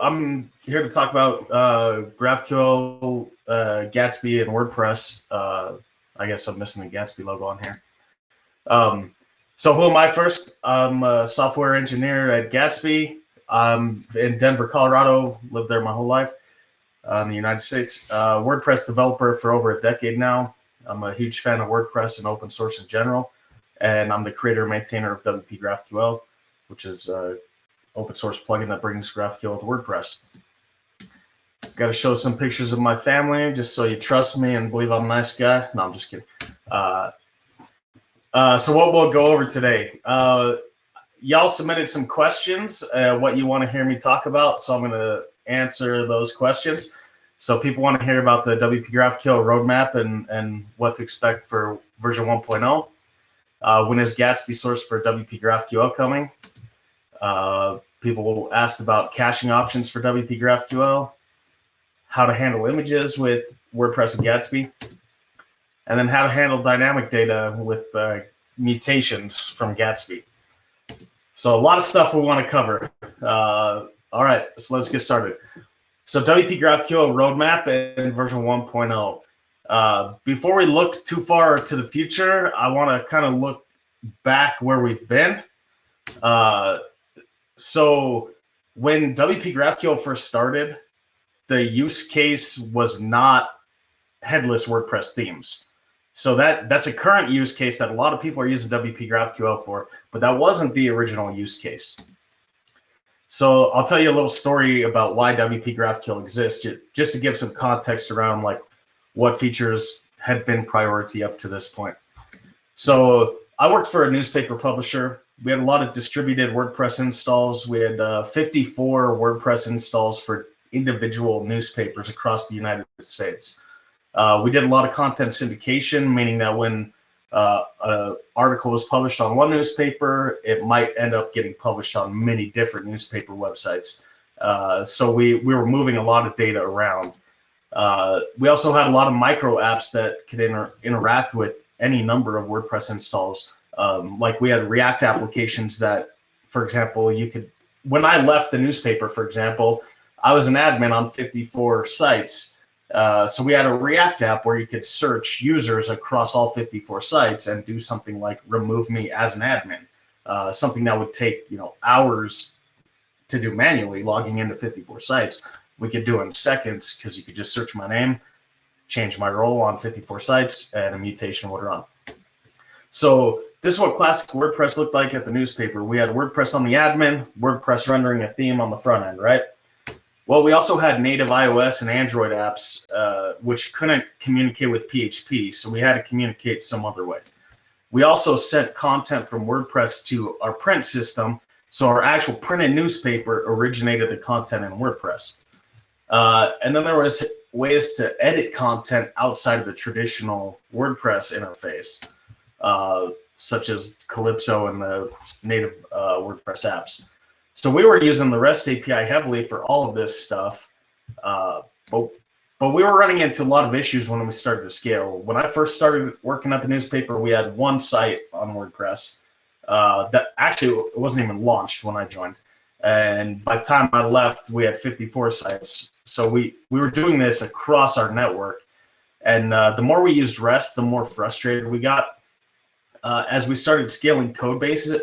I'm here to talk about GraphQL, Gatsby, and WordPress. I guess I'm missing the Gatsby logo on here. So who am I first? I'm a software engineer at Gatsby. I'm in Denver, Colorado. Lived there my whole life in the United States. WordPress developer for over a decade now. I'm a huge fan of WordPress and open source in general. And I'm the creator and maintainer of WPGraphQL, which is open source plugin that brings GraphQL to WordPress. Got to show some pictures of my family just so you trust me and believe I'm a nice guy. No, I'm just kidding. So what we'll go over today, y'all submitted some questions, what you want to hear me talk about. So I'm going to answer those questions. So people want to hear about the WPGraphQL roadmap and what to expect for version 1.0. When is Gatsby source for WPGraphQL coming? People asked about caching options for WPGraphQL, how to handle images with WordPress and Gatsby, and then how to handle dynamic data with mutations from Gatsby. So a lot of stuff we want to cover. All right, so let's get started. So WPGraphQL roadmap and version 1.0. Before we look too far to the future, I want to kind of look back where we've been. So when WPGraphQL first started, the use case was not headless WordPress themes. So that's a current use case that a lot of people are using WPGraphQL for, but that wasn't the original use case. So I'll tell you a little story about why WPGraphQL exists, just to give some context around like what features had been priority up to this point. So I worked for a newspaper publisher. We had a lot of distributed WordPress installs. We had 54 WordPress installs for individual newspapers across the United States. We did a lot of content syndication, meaning that when an article was published on one newspaper, it might end up getting published on many different newspaper websites. So we were moving a lot of data around. We also had a lot of micro apps that could interact with any number of WordPress installs. Like we had React applications that, for example, you could, when I left the newspaper, for example, I was an admin on 54 sites. So we had a React app where you could search users across all 54 sites and do something like remove me as an admin, something that would take hours to do manually, logging into 54 sites. We could do in seconds because you could just search my name, change my role on 54 sites, and a mutation would run. So this is what classic WordPress looked like at the newspaper. We had WordPress on the admin, WordPress rendering a theme on the front end, right? Well, we also had native iOS and Android apps, which couldn't communicate with PHP, so we had to communicate some other way. We also sent content from WordPress to our print system, so our actual printed newspaper originated the content in WordPress. And then there was ways to edit content outside of the traditional WordPress interface, such as Calypso and the native WordPress apps. So we were using the REST API heavily for all of this stuff, but we were running into a lot of issues when we started to scale. When I first started working at the newspaper, we had one site on WordPress that actually it wasn't even launched when I joined. And by the time I left, we had 54 sites. So we were doing this across our network. And the more we used REST, the more frustrated we got. As we started scaling code bases,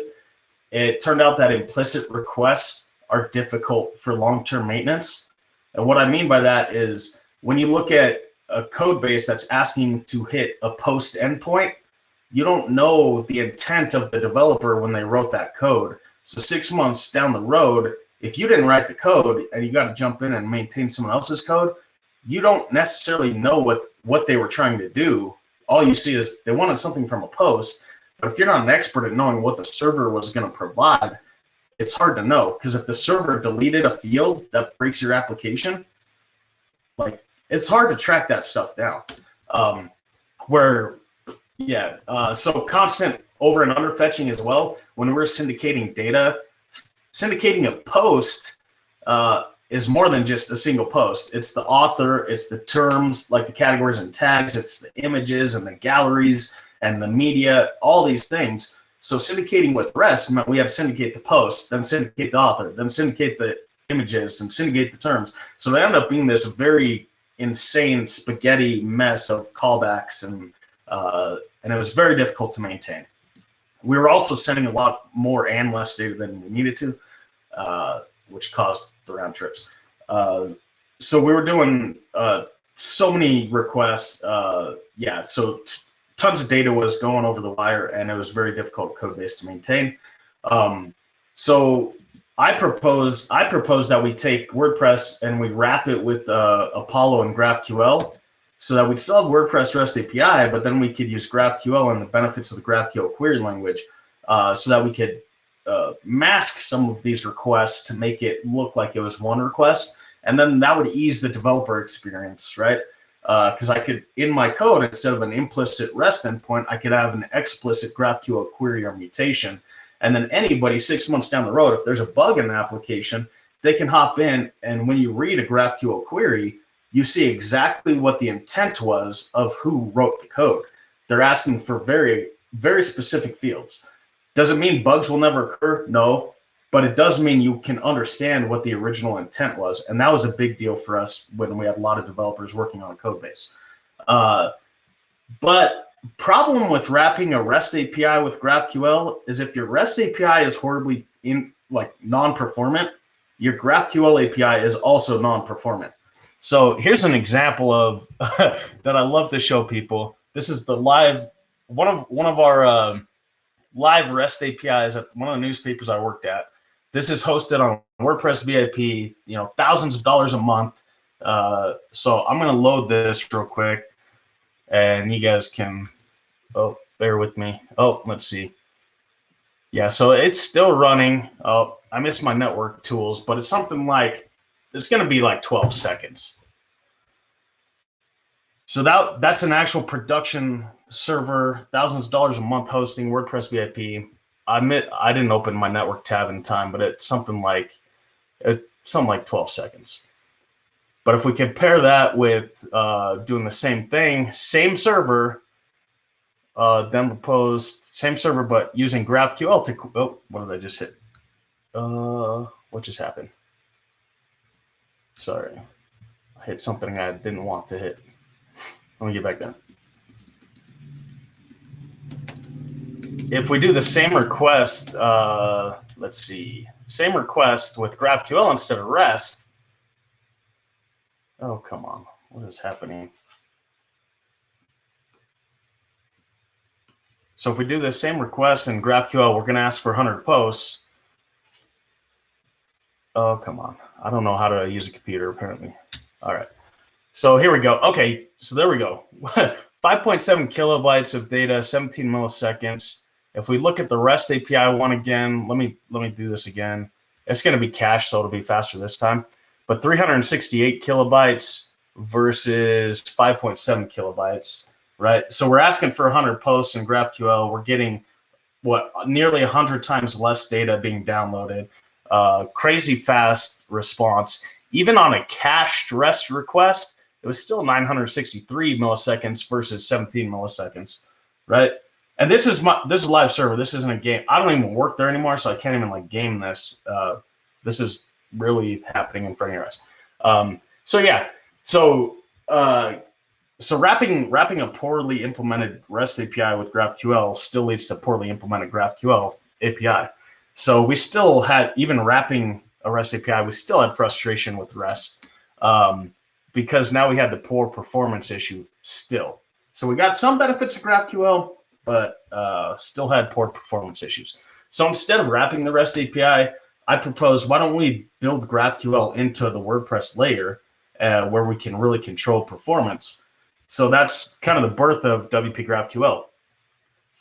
it turned out that implicit requests are difficult for long-term maintenance. And what I mean by that is when you look at a code base that's asking to hit a post endpoint, you don't know the intent of the developer when they wrote that code. So 6 months down the road, if you didn't write the code and you got to jump in and maintain someone else's code, you don't necessarily know what they were trying to do. All you see is they wanted something from a post. But if you're not an expert at knowing what the server was going to provide, it's hard to know. Because if the server deleted a field that breaks your application, like it's hard to track that stuff down. So constant over and under fetching as well. When we're syndicating data, syndicating a post is more than just a single post. It's the author, it's the terms, like the categories and tags, it's the images and the galleries and the media, all these things. So syndicating with REST meant we had to syndicate the post, then syndicate the author, then syndicate the images and syndicate the terms. So it ended up being this very insane spaghetti mess of callbacks, and it was very difficult to maintain. We were also sending a lot more and less data than we needed to, which caused the round trips. So we were doing so many requests. So tons of data was going over the wire, and it was very difficult code base to maintain. So I propose that we take WordPress and we wrap it with Apollo and GraphQL, so that we'd still have WordPress REST API, but then we could use GraphQL and the benefits of the GraphQL query language, so that we could mask some of these requests to make it look like it was one request, and then that would ease the developer experience, right? Because I could, in my code, instead of an implicit REST endpoint, I could have an explicit GraphQL query or mutation. And then anybody 6 months down the road, if there's a bug in the application, they can hop in, and when you read a GraphQL query, you see exactly what the intent was of who wrote the code. They're asking for very, very specific fields. Does it mean bugs will never occur? No, but it does mean you can understand what the original intent was. And that was a big deal for us when we had a lot of developers working on a code base. But problem with wrapping a REST API with GraphQL is if your REST API is horribly non-performant, your GraphQL API is also non-performant. So here's an example of that I love to show people. This is the live one of our live REST APIs at one of the newspapers I worked at. This is hosted on WordPress VIP, thousands of dollars a month. So I'm going to load this real quick, and you guys can, bear with me. Let's see. Yeah, so it's still running. I missed my network tools, but it's something like, it's going to be like 12 seconds. So that's an actual production server, thousands of dollars a month hosting WordPress VIP. I admit I didn't open my network tab in time, but it's something like 12 seconds. But if we compare that with doing the same thing, same server, then proposed same server, but using GraphQL to, what did I just hit? What just happened? Sorry, I hit something I didn't want to hit. Let me get back down. If we do the same request, let's see, same request with GraphQL instead of REST. Oh, come on, what is happening? So if we do the same request in GraphQL, we're going to ask for 100 posts. Oh, come on. I don't know how to use a computer, apparently. All right. So here we go. Okay, so there we go. 5.7 kilobytes of data, 17 milliseconds. If we look at the REST API one again, let me do this again. It's going to be cached, so it'll be faster this time. But 368 kilobytes versus 5.7 kilobytes, right? So we're asking for 100 posts in GraphQL. We're getting, nearly 100 times less data being downloaded. Crazy fast response. Even on a cached REST request, it was still 963 milliseconds versus 17 milliseconds, right? And this is a live server. This isn't a game. I don't even work there anymore, so I can't even game this. This is really happening in front of your eyes. So wrapping a poorly implemented REST API with GraphQL still leads to poorly implemented GraphQL API. So we still had, even wrapping a REST API, we still had frustration with REST because now we had the poor performance issue still. So we got some benefits of GraphQL, but still had poor performance issues. So instead of wrapping the REST API, I proposed, why don't we build GraphQL into the WordPress layer where we can really control performance. So that's kind of the birth of WPGraphQL.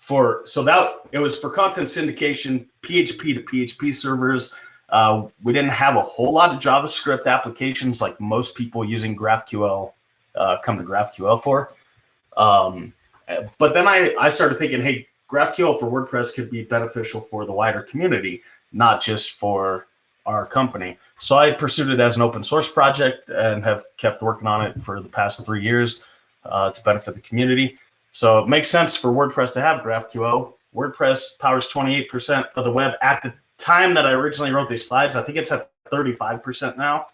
It was for content syndication, PHP to PHP servers. We didn't have a whole lot of JavaScript applications like most people using GraphQL come to GraphQL for. But then I started thinking, hey, GraphQL for WordPress could be beneficial for the wider community, not just for our company. So I pursued it as an open source project and have kept working on it for the past 3 years to benefit the community. So it makes sense for WordPress to have GraphQL. WordPress powers 28% of the web at the time that I originally wrote these slides. I think it's at 35% now.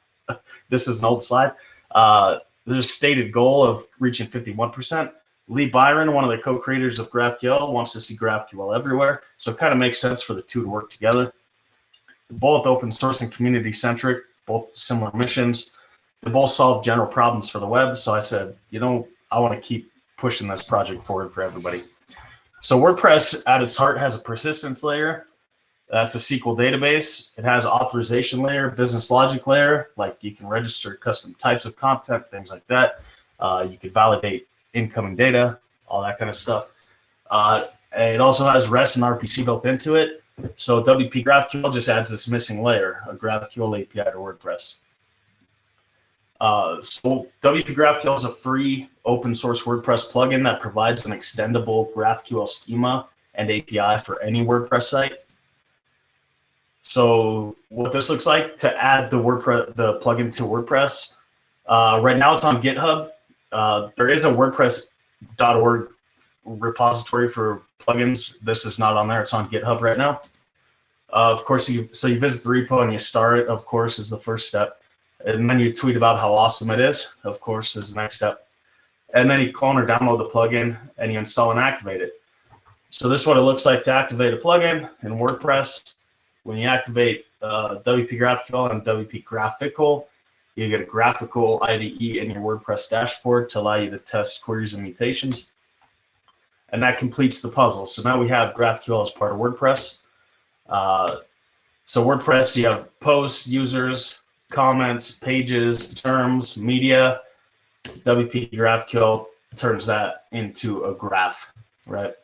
This is an old slide. There's a stated goal of reaching 51%. Lee Byron, one of the co-creators of GraphQL, wants to see GraphQL everywhere. So it kind of makes sense for the two to work together. Both open source and community centric, both similar missions. They both solve general problems for the web. So I said, you know, I want to keep pushing this project forward for everybody. So WordPress at its heart has a persistence layer. That's a SQL database. It has authorization layer, business logic layer, like you can register custom types of content, things like that. You can validate incoming data, all that kind of stuff. It also has REST and RPC built into it. So WPGraphQL just adds this missing layer, a GraphQL API to WordPress. So WPGraphQL is a free open source WordPress plugin that provides an extendable GraphQL schema and API for any WordPress site. So what this looks like to add the plugin to WordPress. Right now it's on GitHub. There is a WordPress.org repository for plugins. This is not on there. It's on GitHub right now. Of course, you visit the repo and you start it, of course, is the first step. And then you tweet about how awesome it is, of course, is the next step. And then you clone or download the plugin and you install and activate it. So this is what it looks like to activate a plugin in WordPress. When you activate WPGraphQL and WPGraphQL, you get a graphical IDE in your WordPress dashboard to allow you to test queries and mutations. And that completes the puzzle. So now we have GraphQL as part of WordPress. So WordPress, you have posts, users, comments, pages, terms, media. WPGraphQL turns that into a graph, right?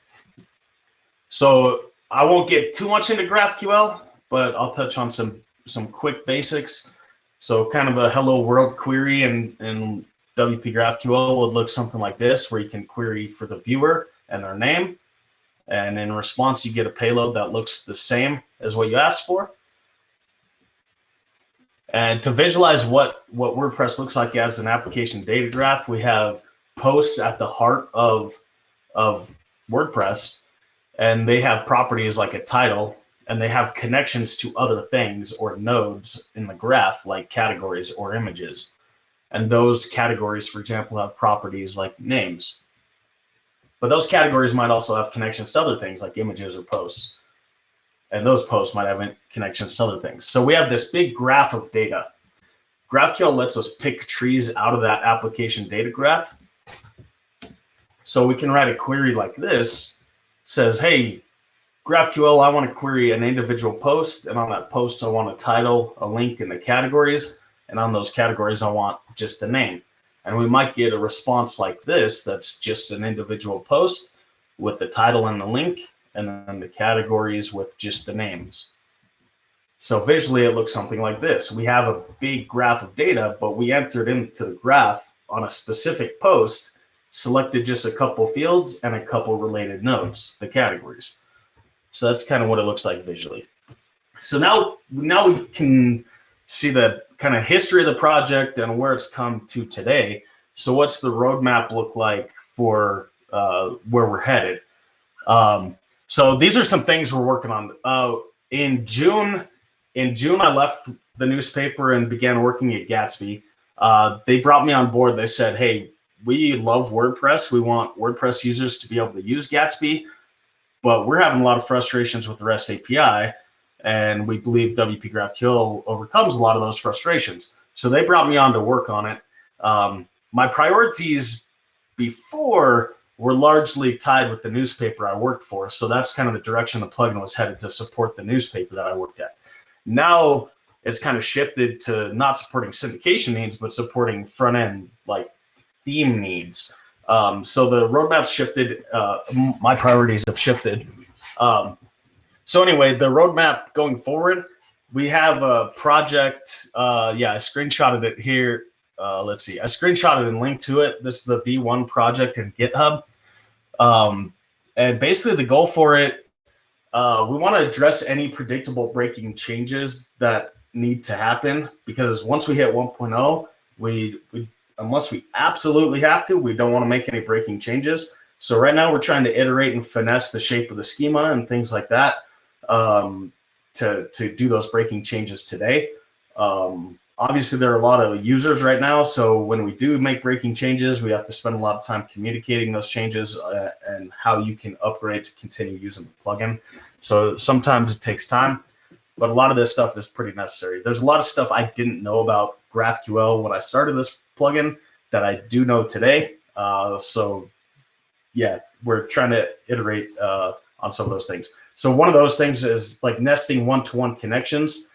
So I won't get too much into GraphQL, but I'll touch on some quick basics. So kind of a hello world query in WPGraphQL would look something like this, where you can query for the viewer and their name. And in response, you get a payload that looks the same as what you asked for. And to visualize what WordPress looks like as an application data graph, we have posts at the heart of WordPress, and they have properties like a title, and they have connections to other things or nodes in the graph, like categories or images. And those categories, for example, have properties like names. But those categories might also have connections to other things like images or posts. And those posts might have connections to other things. So we have this big graph of data. GraphQL lets us pick trees out of that application data graph. So we can write a query like this, says, hey, GraphQL, I want to query an individual post. And on that post, I want a title, a link, and the categories. And on those categories, I want just the name. And we might get a response like this that's just an individual post with the title and the link, and then the categories with just the names. So visually, it looks something like this. We have a big graph of data, but we entered into the graph on a specific post, selected just a couple fields and a couple related nodes, the categories. So that's kind of what it looks like visually. So now we can see the kind of history of the project and where it's come to today. So what's the roadmap look like for where we're headed? So these are some things we're working on. In June, I left the newspaper and began working at Gatsby. They brought me on board. They said, hey, we love WordPress. We want WordPress users to be able to use Gatsby, but we're having a lot of frustrations with the REST API, and we believe WPGraphQL overcomes a lot of those frustrations. So they brought me on to work on it. My priorities before were largely tied with the newspaper I worked for. So that's kind of the direction the plugin was headed, to support the newspaper that I worked at. Now it's kind of shifted to not supporting syndication needs, but supporting front end like theme needs. So the roadmap's shifted. My priorities have shifted. So anyway, the roadmap going forward, we have a project. I screenshotted it here. Let's see. I screenshotted and linked to it. This is the V1 project in GitHub. And basically the goal for it, we want to address any predictable breaking changes that need to happen, because once we hit 1.0, we unless we absolutely have to, we don't want to make any breaking changes. So right now we're trying to iterate and finesse the shape of the schema and things like that to do those breaking changes today. Obviously, there are a lot of users right now, so when we do make breaking changes, we have to spend a lot of time communicating those changes and how you can upgrade to continue using the plugin. So sometimes it takes time, but a lot of this stuff is pretty necessary. There's a lot of stuff I didn't know about GraphQL when I started this plugin that I do know today. So yeah, we're trying to iterate on some of those things. So one of those things is like nesting one-to-one connections.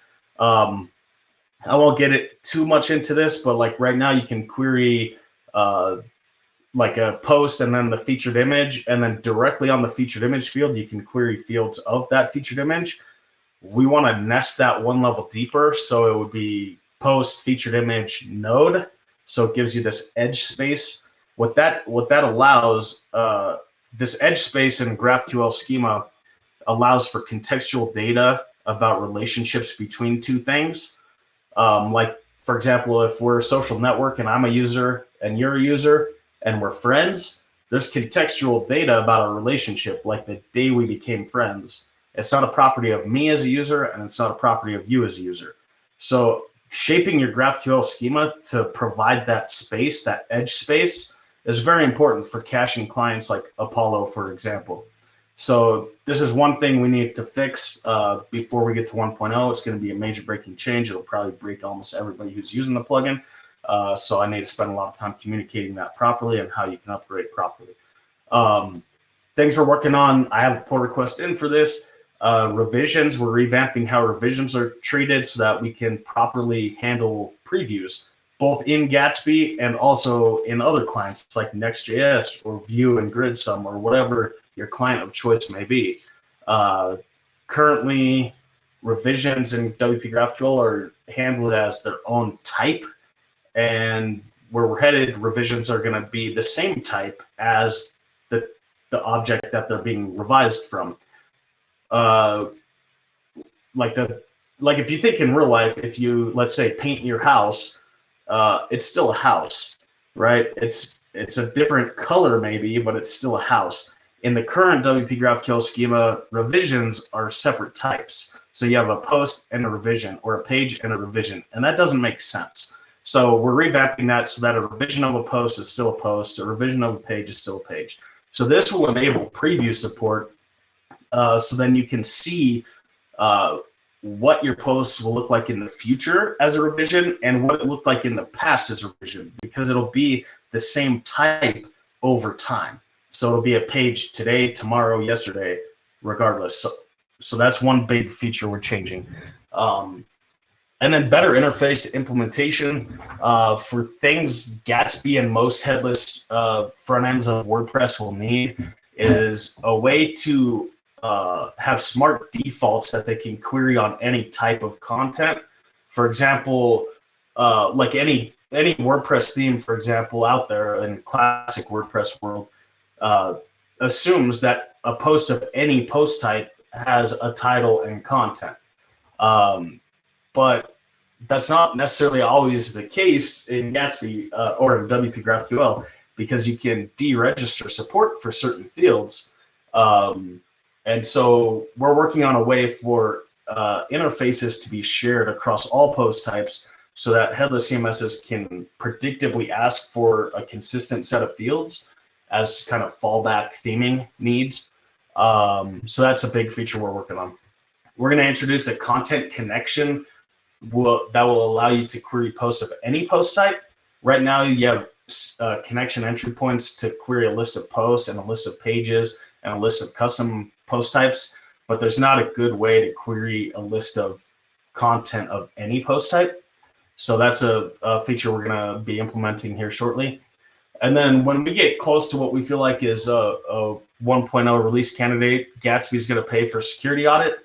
I won't get it too much into this, but like right now you can query like a post and then the featured image, and then directly on the featured image field, you can query fields of that featured image. We want to nest that one level deeper. So it would be post featured image node. So it gives you this edge space. What that allows, this edge space in GraphQL schema allows for contextual data about relationships between two things. Like, for example, if we're a social network and I'm a user and you're a user and we're friends, there's contextual data about our relationship, like the day we became friends. It's not a property of me as a user, and it's not a property of you as a user. So shaping your GraphQL schema to provide that space, that edge space, is very important for caching clients like Apollo, for example. So this is one thing we need to fix before we get to 1.0. It's going to be a major breaking change. It'll probably break almost everybody who's using the plugin. So I need to spend a lot of time communicating that properly and how you can upgrade properly. Things we're working on, I have a pull request in for this. Revisions, we're revamping how revisions are treated so that we can properly handle previews, both in Gatsby and also in other clients like Next.js or Vue and GridSum or whatever your client of choice may be. Currently, revisions in WPGraphQL are handled as their own type, and where we're headed, revisions are going to be the same type as the object that they're being revised from. Like if you think in real life, if you, let's say, paint your house, it's still a house, right? It's a different color maybe, but it's still a house. In the current WPGraphQL schema, revisions are separate types. So you have a post and a revision, or a page and a revision, and that doesn't make sense. So we're revamping that so that a revision of a post is still a post, a revision of a page is still a page. So this will enable preview support, so then you can see what your posts will look like in the future as a revision and what it looked like in the past as a revision, because it'll be the same type over time. So it'll be a page today, tomorrow, yesterday, regardless. So that's one big feature we're changing. And then better interface implementation for things Gatsby and most headless front ends of WordPress will need is a way to have smart defaults that they can query on any type of content. For example, like any WordPress theme, for example, out there in classic WordPress world, assumes that a post of any post type has a title and content. But that's not necessarily always the case in Gatsby or in WPGraphQL, because you can deregister support for certain fields. And so we're working on a way for interfaces to be shared across all post types so that headless CMSs can predictably ask for a consistent set of fields as kind of fallback theming needs. So that's a big feature we're working on. We're going to introduce a content connection that will allow you to query posts of any post type. Right now, you have connection entry points to query a list of posts and a list of pages and a list of custom post types, but there's not a good way to query a list of content of any post type. So that's a feature we're going to be implementing here shortly. And then when we get close to what we feel like is a 1.0 release candidate, Gatsby is going to pay for security audit.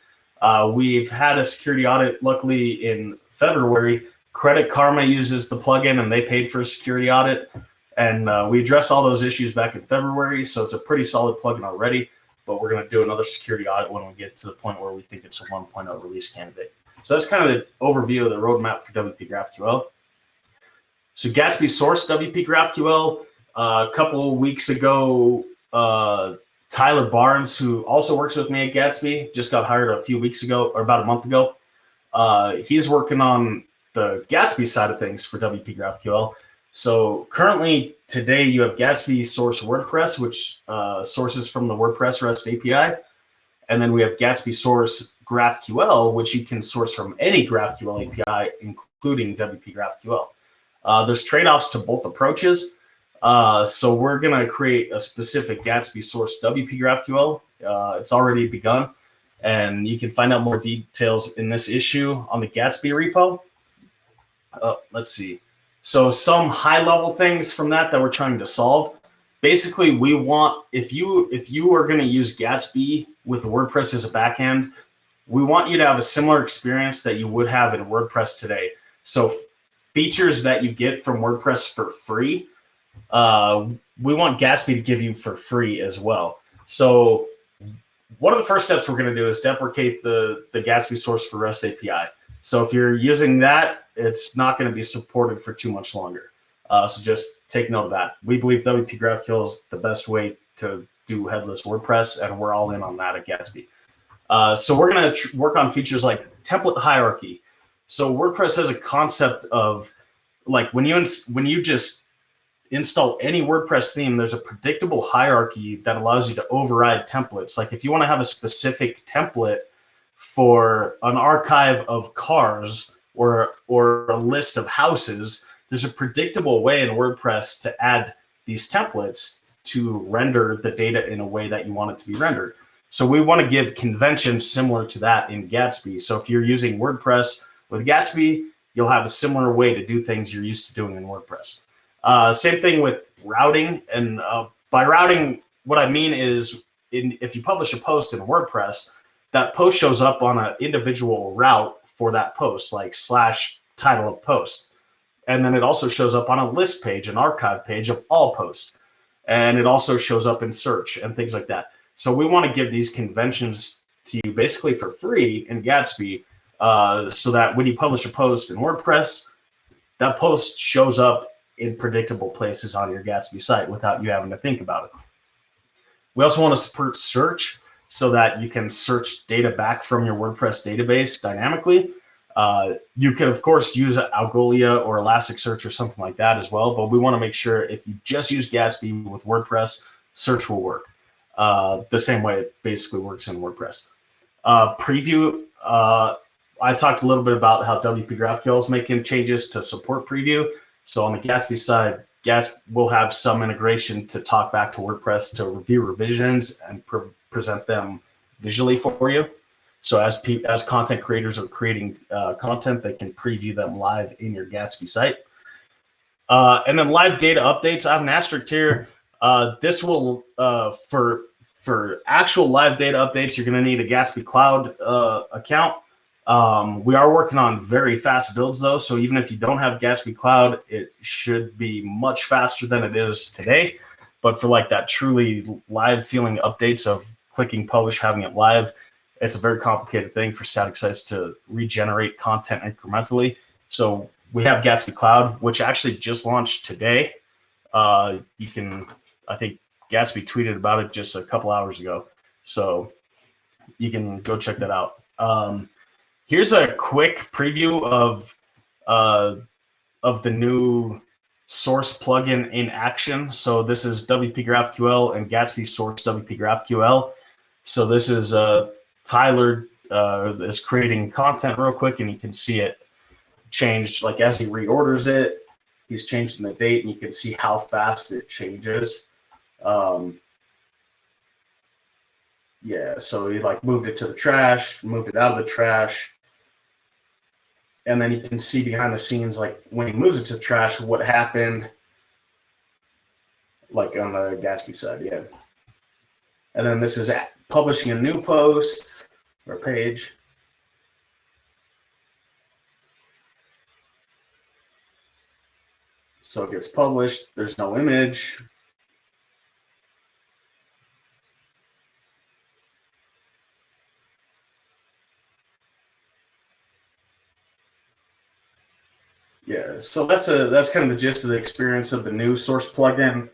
We've had a security audit, luckily, in February. Credit Karma uses the plugin, and they paid for a security audit. And we addressed all those issues back in February, so it's a pretty solid plugin already. But we're going to do another security audit when we get to the point where we think it's a 1.0 release candidate. So that's kind of the overview of the roadmap for WPGraphQL. So Gatsby sourced WPGraphQL. A couple of weeks ago, Tyler Barnes, who also works with me at Gatsby, just got hired a few weeks ago, or about a month ago. He's working on the Gatsby side of things for WP GraphQL. So currently today you have Gatsby source WordPress, which sources from the WordPress REST API. And then we have Gatsby source GraphQL, which you can source from any GraphQL API, including WP GraphQL. There's trade-offs to both approaches. So we're going to create a specific Gatsby source WP GraphQL. It's already begun. And you can find out more details in this issue on the Gatsby repo. Let's see. So some high-level things from that we're trying to solve. Basically, we want, if you are going to use Gatsby with WordPress as a backend, we want you to have a similar experience that you would have in WordPress today. So features that you get from WordPress for free, we want Gatsby to give you for free as well. So one of the first steps we're going to do is deprecate the Gatsby source for REST API. So if you're using that, it's not going to be supported for too much longer. So just take note of that. We believe WP GraphQL is the best way to do headless WordPress, and we're all in on that at Gatsby. So we're going to work on features like template hierarchy. So WordPress has a concept of, like, when you just install any WordPress theme, there's a predictable hierarchy that allows you to override templates. Like if you want to have a specific template for an archive of cars or a list of houses, there's a predictable way in WordPress to add these templates to render the data in a way that you want it to be rendered. So we want to give conventions similar to that in Gatsby. So if you're using WordPress with Gatsby, you'll have a similar way to do things you're used to doing in WordPress. Same thing with routing. And by routing, what I mean is if you publish a post in WordPress, that post shows up on an individual route for that post, like /title of post. And then it also shows up on a list page, an archive page of all posts. And it also shows up in search and things like that. So we want to give these conventions to you basically for free in Gatsby, so that when you publish a post in WordPress, that post shows up in predictable places on your Gatsby site without you having to think about it. We also want to support search so that you can search data back from your WordPress database dynamically. You can, of course, use Algolia or Elasticsearch or something like that as well, but we want to make sure if you just use Gatsby with WordPress, search will work the same way it basically works in WordPress. Preview, I talked a little bit about how WP GraphQL is making changes to support preview. So on the Gatsby side, we'll have some integration to talk back to WordPress to review revisions and present them visually for you. So as content creators are creating content, they can preview them live in your Gatsby site. And then live data updates. I have an asterisk here. This will, for actual live data updates, you're going to need a Gatsby Cloud account. We are working on very fast builds, though. So even if you don't have Gatsby Cloud, it should be much faster than it is today. But for like that truly live feeling updates of clicking publish, having it live, it's a very complicated thing for static sites to regenerate content incrementally. So we have Gatsby Cloud, which actually just launched today. You can, I think Gatsby tweeted about it just a couple hours ago. So you can go check that out. Here's a quick preview of the new source plugin in action. So this is WP GraphQL and Gatsby source WP GraphQL. So this is Tyler is creating content real quick, and you can see it changed. Like as he reorders it, he's changing the date, and you can see how fast it changes. Yeah, so he like moved it to the trash, moved it out of the trash. And then you can see behind the scenes, like when he moves it to the trash, what happened, like on the Gatsby side, yeah. And then this is publishing a new post or page. So it gets published, there's no image. Yeah, so that's kind of the gist of the experience of the new source plugin.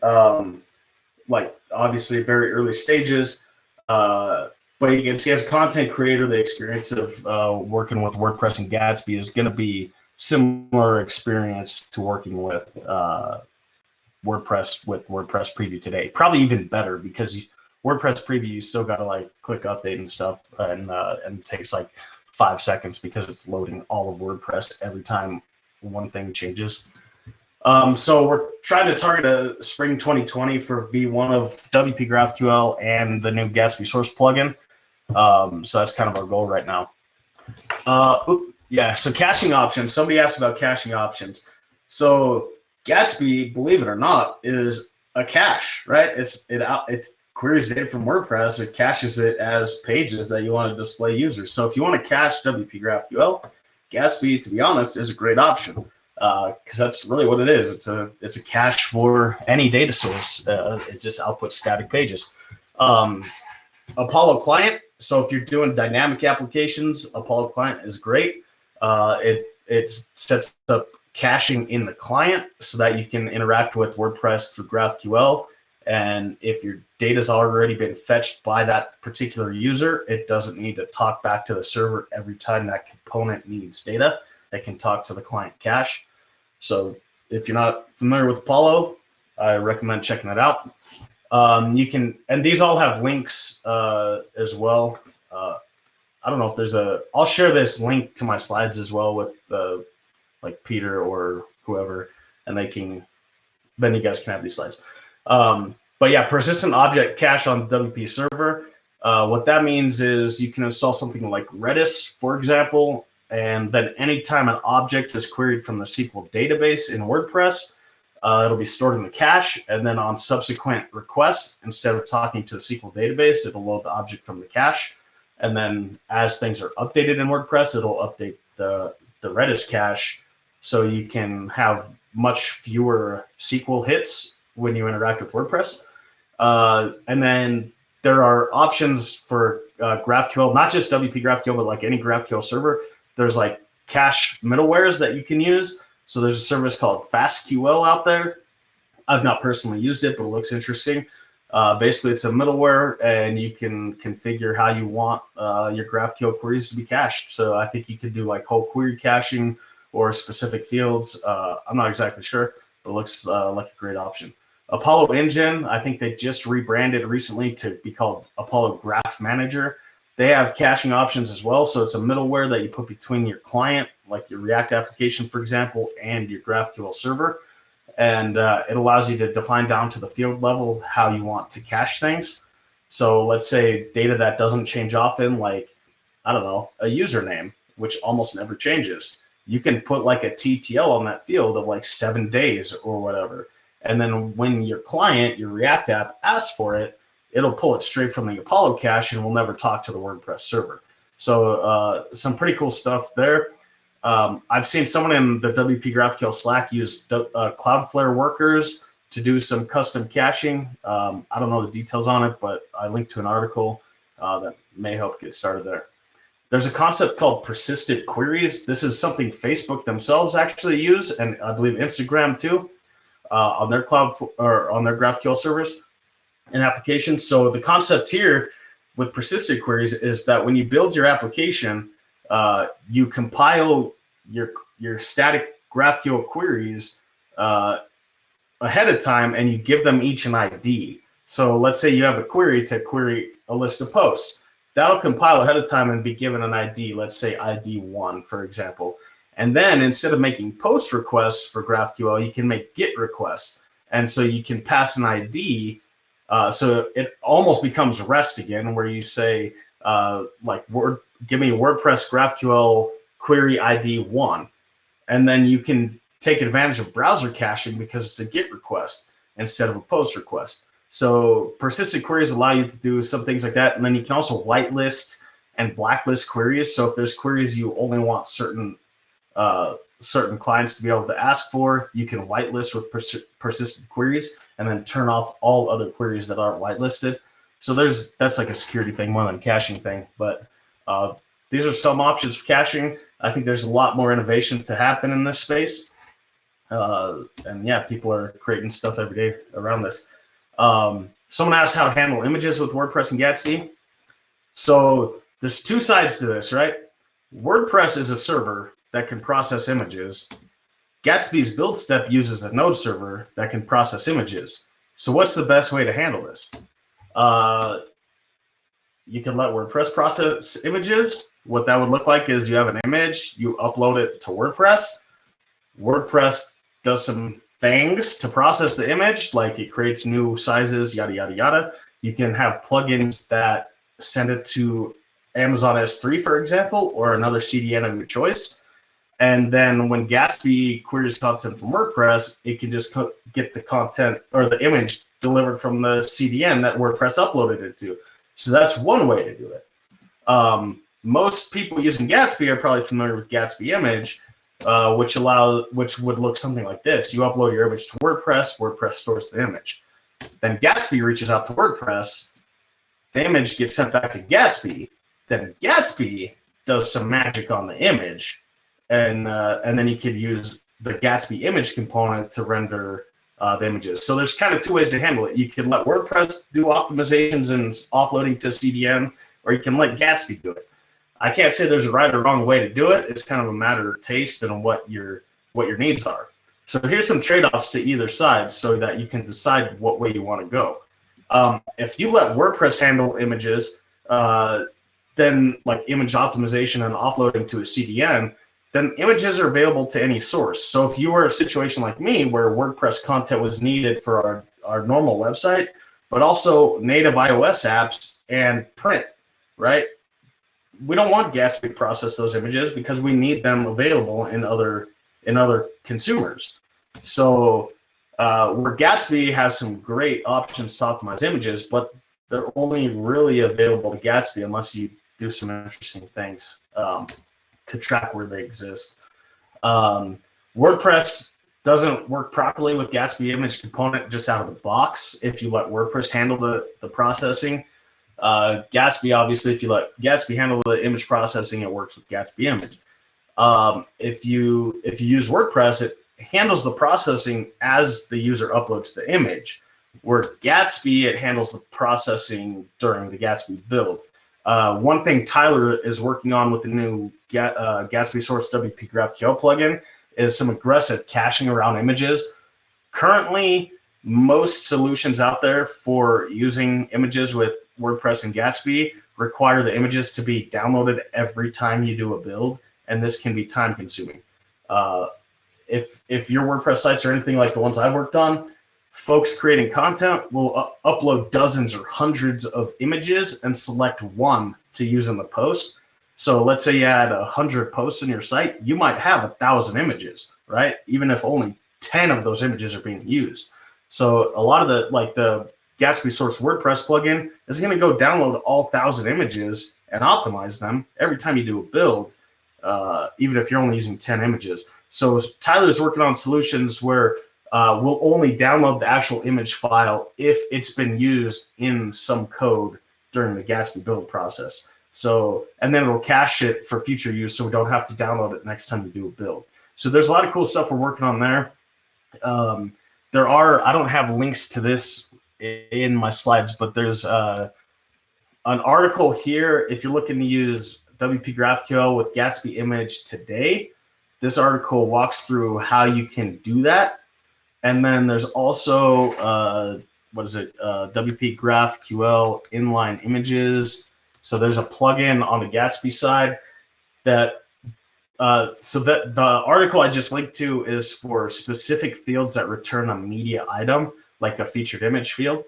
Like obviously very early stages, but you can see as a content creator, the experience of working with WordPress and Gatsby is going to be similar experience to working with WordPress Preview today. Probably even better, because WordPress Preview, you still got to like click update and stuff, and it takes like 5 seconds because it's loading all of WordPress every time one thing changes. So we're trying to target a spring 2020 for V1 of WPGraphQL and the new Gatsby source plugin. So that's kind of our goal right now. Yeah, so caching options. Somebody asked about caching options. So Gatsby, believe it or not, is a cache, right? It queries data from WordPress. It caches it as pages that you want to display users. So if you want to cache WPGraphQL, Gatsby, to be honest, is a great option, because that's really what it is. It's a cache for any data source. It just outputs static pages. Apollo Client. So if you're doing dynamic applications, Apollo Client is great. It sets up caching in the client so that you can interact with WordPress through GraphQL. And if your data's already been fetched by that particular user, it doesn't need to talk back to the server every time that component needs data. It can talk to the client cache. So if you're not familiar with Apollo, I recommend checking it out. You can, and these all have links as well. I don't know if there's I'll share this link to my slides as well with like Peter or whoever, and then you guys can have these slides. But yeah, persistent object cache on WP server. What that means is you can install something like Redis, for example, and then anytime an object is queried from the SQL database in WordPress, it'll be stored in the cache, and then on subsequent requests, instead of talking to the SQL database, it'll load the object from the cache. And then as things are updated in WordPress, it'll update the Redis cache, so you can have much fewer SQL hits when you interact with WordPress. And then there are options for GraphQL, not just WP GraphQL, but like any GraphQL server. There's like cache middlewares that you can use. So there's a service called FastQL out there. I've not personally used it, but it looks interesting. Basically, it's a middleware, and you can configure how you want your GraphQL queries to be cached. So I think you could do like whole query caching or specific fields. I'm not exactly sure, but it looks like a great option. Apollo Engine, I think they just rebranded recently to be called Apollo Graph Manager. They have caching options as well. So it's a middleware that you put between your client, like your React application, for example, and your GraphQL server. And it allows you to define down to the field level how you want to cache things. So let's say data that doesn't change often, like, I don't know, a username, which almost never changes. You can put like a TTL on that field of like 7 days or whatever. And then when your client, your React app, asks for it, it'll pull it straight from the Apollo cache and will never talk to the WordPress server. So some pretty cool stuff there. I've seen someone in the WP GraphQL Slack use Cloudflare workers to do some custom caching. I don't know the details on it, but I linked to an article that may help get started there. There's a concept called persistent queries. This is something Facebook themselves actually use, and I believe Instagram too, on their on their GraphQL servers and applications. So the concept here with persistent queries is that when you build your application, you compile your static GraphQL queries ahead of time, and you give them each an ID. So let's say you have a query to query a list of posts. That'll compile ahead of time and be given an ID, let's say ID 1, for example. And then instead of making post requests for GraphQL, you can make GET requests. And so you can pass an ID. So it almost becomes REST again, where you say, give me WordPress GraphQL query ID 1. And then you can take advantage of browser caching because it's a GET request instead of a post request. So persistent queries allow you to do some things like that. And then you can also whitelist and blacklist queries. So if there's queries you only want certain clients to be able to ask for, you can whitelist with persistent queries and then turn off all other queries that aren't whitelisted. So that's like a security thing more than a caching thing. But these are some options for caching. I think there's a lot more innovation to happen in this space. And yeah, people are creating stuff every day around this. Someone asked how to handle images with WordPress and Gatsby. So there's two sides to this, right? WordPress is a server that can process images. Gatsby's build step uses a node server that can process images. So what's the best way to handle this? You can let WordPress process images. What that would look like is you have an image, you upload it to WordPress. WordPress does some things to process the image, like it creates new sizes, yada, yada, yada. You can have plugins that send it to Amazon S3, for example, or another CDN of your choice. And then when Gatsby queries content from WordPress, it can just get the content or the image delivered from the CDN that WordPress uploaded it to. So that's one way to do it. Most people using Gatsby are probably familiar with Gatsby image, which would look something like this. You upload your image to WordPress, WordPress stores the image. Then Gatsby reaches out to WordPress, the image gets sent back to Gatsby, then Gatsby does some magic on the image, and then you could use the Gatsby image component to render the images. So there's kind of two ways to handle it. You can let WordPress do optimizations and offloading to CDN, or you can let Gatsby do it. I can't say there's a right or wrong way to do it. It's kind of a matter of taste and what your needs are. So here's some trade-offs to either side so that you can decide what way you want to go. If you let WordPress handle images, then like image optimization and offloading to a CDN, then images are available to any source. So if you were a situation like me where WordPress content was needed for our normal website, but also native iOS apps and print, right? We don't want Gatsby to process those images because we need them available in other consumers. So where Gatsby has some great options to optimize images, but they're only really available to Gatsby unless you do some interesting things to track where they exist. WordPress doesn't work properly with Gatsby image component just out of the box if you let WordPress handle the processing. Gatsby, obviously, if you let Gatsby handle the image processing, it works with Gatsby image. If you use WordPress, it handles the processing as the user uploads the image. Where Gatsby, it handles the processing during the Gatsby build. One thing Tyler is working on with the new Gatsby source WPGraphQL plugin is some aggressive caching around images. Currently, most solutions out there for using images with WordPress and Gatsby require the images to be downloaded every time you do a build, and this can be time consuming. If your WordPress sites are anything like the ones I've worked on, folks creating content will upload dozens or hundreds of images and select one to use in the post. So let's say you had 100 posts in your site, you might have 1,000 images, right? Even if only 10 of those images are being used. So a lot of the Gatsby source WordPress plugin is going to go download all 1,000 images and optimize them every time you do a build, even if you're only using 10 images. So Tyler's working on solutions where we'll only download the actual image file if it's been used in some code during the Gatsby build process. So, and then it'll cache it for future use so we don't have to download it next time we do a build. So there's a lot of cool stuff we're working on there. I don't have links to this in my slides, but there's an article here. If you're looking to use WPGraphQL with Gatsby image today, this article walks through how you can do that. And then there's also, WPGraphQL inline images. So there's a plugin on the Gatsby side that, so that the article I just linked to is for specific fields that return a media item, like a featured image field.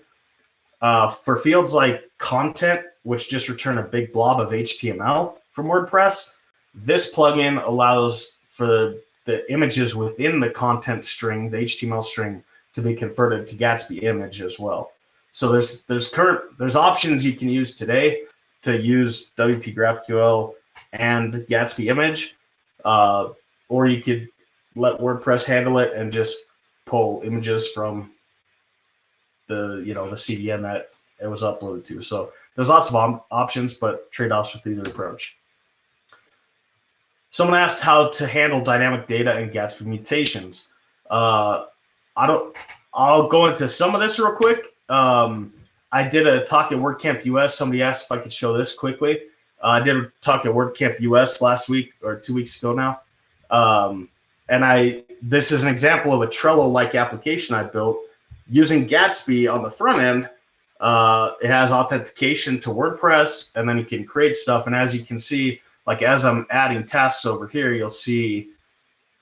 For fields like content, which just return a big blob of HTML from WordPress, this plugin allows for the images within the content string, the HTML string, to be converted to Gatsby image as well. So there's options you can use today to use WPGraphQL and Gatsby image, or you could let WordPress handle it and just pull images from the CDN that it was uploaded to. So there's lots of options, but trade-offs with either approach. Someone asked how to handle dynamic data in Gatsby mutations. I'll go into some of this real quick. I did a talk at WordCamp US. Somebody asked if I could show this quickly. I did a talk at WordCamp US last week or 2 weeks ago now. And this is an example of a Trello-like application I built using Gatsby on the front end. It has authentication to WordPress, and then you can create stuff. And as you can see, like as I'm adding tasks over here, you'll see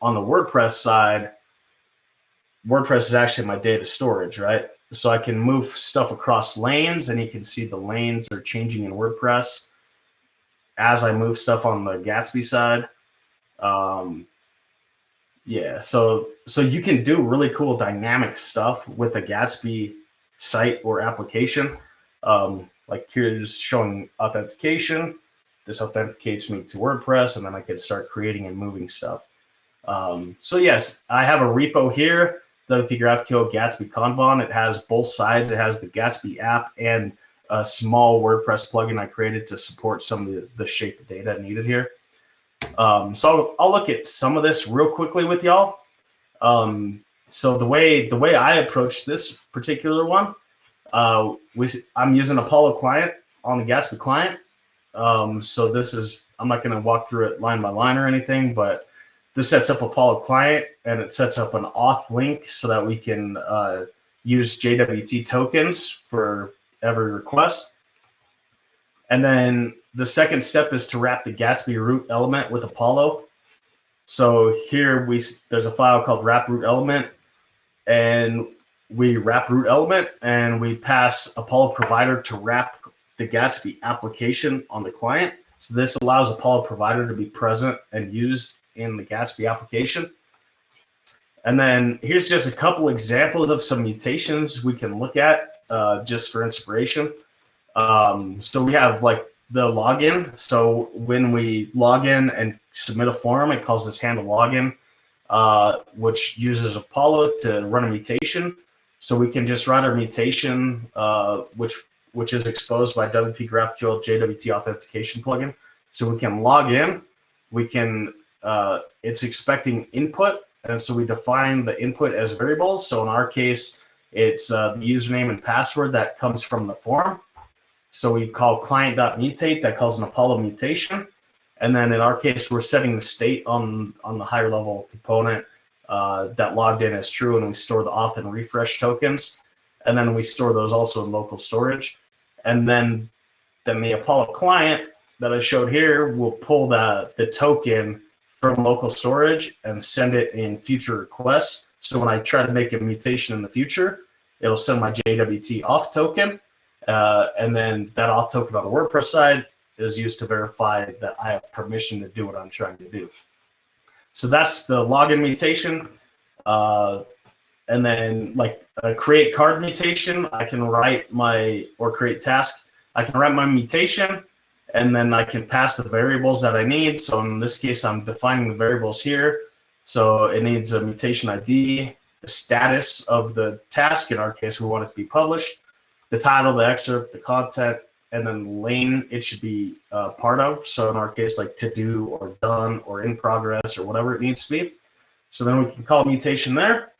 on the WordPress side, WordPress is actually my data storage, right? So I can move stuff across lanes, and you can see the lanes are changing in WordPress as I move stuff on the Gatsby side. Yeah, so you can do really cool dynamic stuff with a Gatsby site or application. Like here, just showing authentication. This authenticates me to WordPress, and then I can start creating and moving stuff. So yes, I have a repo here, WPGraphQL Gatsby Kanban. It has both sides. It has the Gatsby app and a small WordPress plugin I created to support some of the shape of data needed here. So I'll look at some of this real quickly with y'all. So the way I approach this particular one, I'm using Apollo client on the Gatsby client. So this is, I'm not going to walk through it line by line or anything, but this sets up Apollo client, and it sets up an auth link so that we can use JWT tokens for every request. And then the second step is to wrap the Gatsby root element with Apollo. So here there's a file called wrap root element, and we wrap root element, and we pass Apollo provider to wrap the Gatsby application on the client. So this allows Apollo provider to be present and used in the Gatsby application. And then here's just a couple examples of some mutations we can look at just for inspiration. So we have like the login. So when we log in and submit a form, it calls this handle login, which uses Apollo to run a mutation. So we can just run our mutation, which is exposed by WPGraphQL JWT authentication plugin. So we can log in. We can it's expecting input, and so we define the input as variables. So in our case, it's the username and password that comes from the form. So we call client.mutate, that calls an Apollo mutation. And then in our case, we're setting the state on the higher level component that logged in as true, and we store the auth and refresh tokens. And then we store those also in local storage. And then the Apollo client that I showed here will pull the token from local storage and send it in future requests. So when I try to make a mutation in the future, it'll send my JWT auth token. And then that auth token on the WordPress side is used to verify that I have permission to do what I'm trying to do. So that's the login mutation. And then like a create card mutation, I can write or create task. I can write my mutation, and then I can pass the variables that I need. So in this case, I'm defining the variables here. So it needs a mutation ID, the status of the task. In our case, we want it to be published, the title, the excerpt, the content, and then the lane it should be part of. So in our case, like to do or done or in progress or whatever it needs to be. So then we can call mutation there.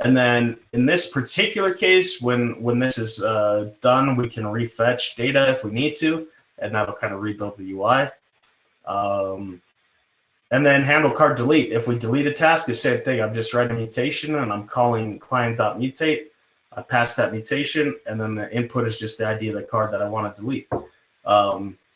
And then in this particular case, when this is done, we can refetch data if we need to, and that'll kind of rebuild the UI. And then handle card delete. If we delete a task, it's the same thing. I'm just writing a mutation, and I'm calling client.mutate. I pass that mutation, and then the input is just the ID of the card that I want to delete.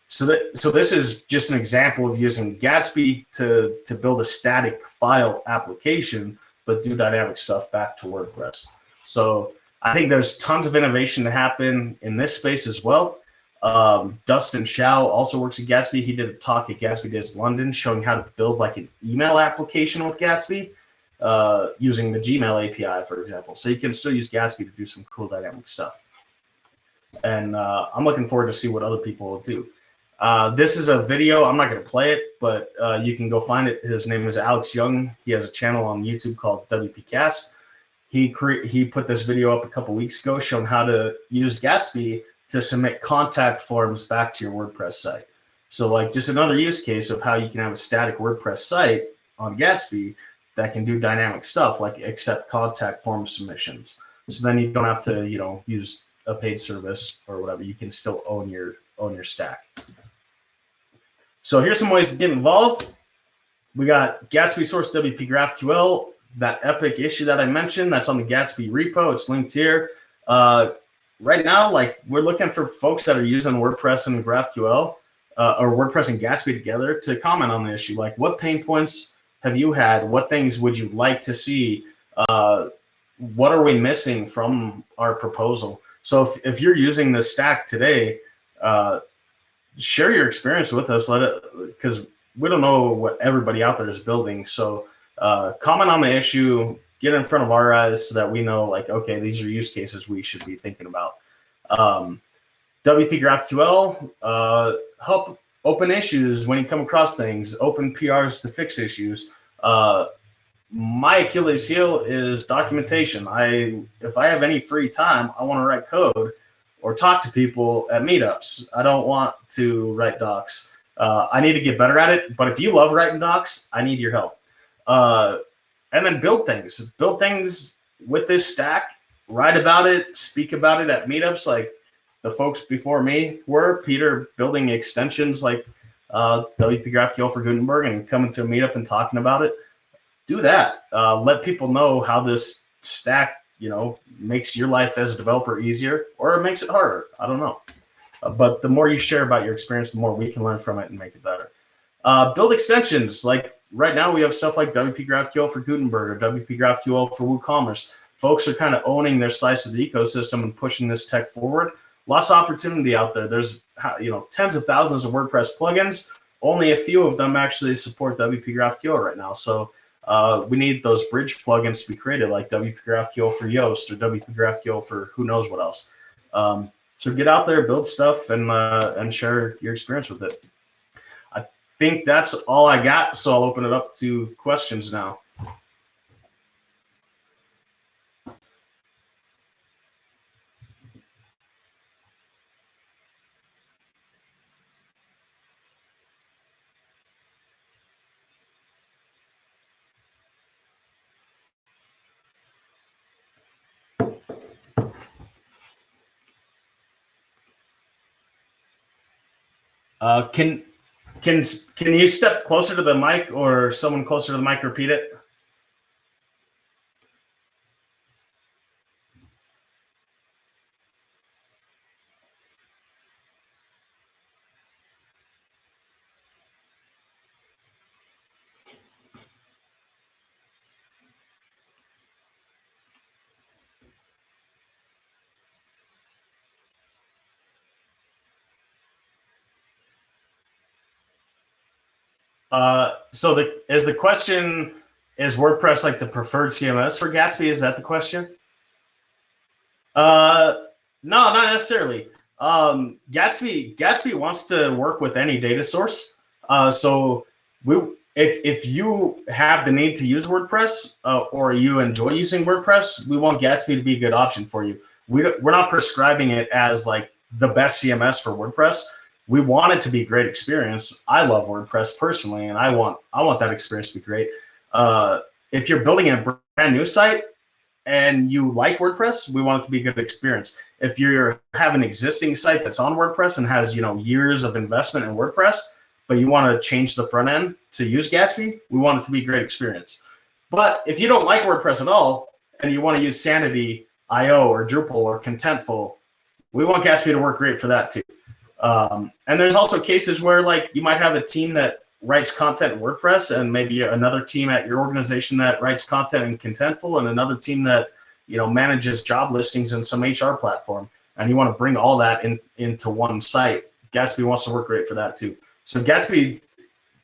So this is just an example of using Gatsby to build a static file application, but do dynamic stuff back to WordPress. So I think there's tons of innovation to happen in this space as well. Dustin Shao also works at Gatsby. He did a talk at Gatsby Days London showing how to build like an email application with Gatsby using the Gmail API, for example. So you can still use Gatsby to do some cool dynamic stuff. And I'm looking forward to see what other people will do. This is a video. I'm not going to play it, but you can go find it. His name is Alex Young. He has a channel on YouTube called WPCast. He put this video up a couple weeks ago showing how to use Gatsby to submit contact forms back to your WordPress site. So like just another use case of how you can have a static WordPress site on Gatsby that can do dynamic stuff like accept contact form submissions. So then you don't have to, use a paid service or whatever. You can still own your stack. So here's some ways to get involved. We got Gatsby source WPGraphQL, that epic issue that I mentioned. That's on the Gatsby repo. It's linked here. Right now, like we're looking for folks that are using WordPress and GraphQL or WordPress and Gatsby together to comment on the issue. Like, what pain points have you had? What things would you like to see? What are we missing from our proposal? So if you're using this stack today, share your experience with us. Let it, because we don't know what everybody out there is building. So comment on the issue, get in front of our eyes so that we know, like, okay, these are use cases we should be thinking about. WPGraphQL, help open issues when you come across things, open PRs to fix issues. My Achilles heel is documentation. If I have any free time, I want to write code or talk to people at meetups. I don't want to write docs. I need to get better at it, but if you love writing docs, I need your help. And then build things with this stack, write about it, speak about it at meetups like the folks before me were. Peter building extensions like WPGraphQL for Gutenberg and coming to a meetup and talking about it. Do that. Let people know how this stack, makes your life as a developer easier, or it makes it harder. I don't know. But the more you share about your experience, the more we can learn from it and make it better. Build extensions. Like right now, we have stuff like WPGraphQL for Gutenberg or WPGraphQL for WooCommerce. Folks are kind of owning their slice of the ecosystem and pushing this tech forward. Lots of opportunity out there. There's tens of thousands of WordPress plugins. Only a few of them actually support WPGraphQL right now. So we need those bridge plugins to be created, like WPGraphQL for Yoast or WPGraphQL for who knows what else. So get out there, build stuff, and share your experience with it. I think that's all I got, so I'll open it up to questions now. Can you step closer to the mic, or someone closer to the mic repeat it? So the question, is WordPress like the preferred CMS for Gatsby? Is that the question? No, not necessarily. Gatsby wants to work with any data source. So if you have the need to use WordPress or you enjoy using WordPress, we want Gatsby to be a good option for you. We're not prescribing it as like the best CMS for WordPress. We want it to be a great experience. I love WordPress personally, and I want that experience to be great. If you're building a brand new site and you like WordPress, we want it to be a good experience. If you have an existing site that's on WordPress and has years of investment in WordPress, but you want to change the front end to use Gatsby, we want it to be a great experience. But if you don't like WordPress at all and you want to use Sanity.io or Drupal or Contentful, we want Gatsby to work great for that too. And there's also cases where like you might have a team that writes content in WordPress and maybe another team at your organization that writes content in Contentful and another team that manages job listings in some HR platform, and you want to bring all that into one site. Gatsby wants to work great for that too. So Gatsby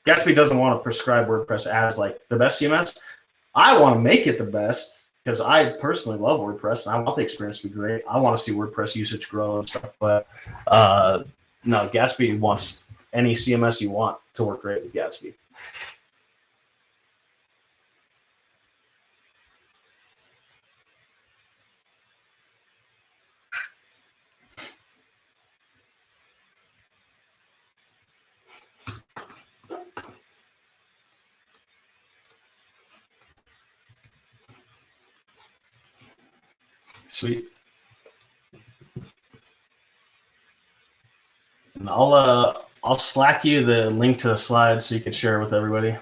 doesn't want to prescribe WordPress as like the best CMS. I want to make it the best because I personally love WordPress and I want the experience to be great. I want to see WordPress usage grow and stuff, but no, Gatsby wants any CMS you want to work great with Gatsby. Sweet. And I'll Slack you the link to the slides so you can share it with everybody.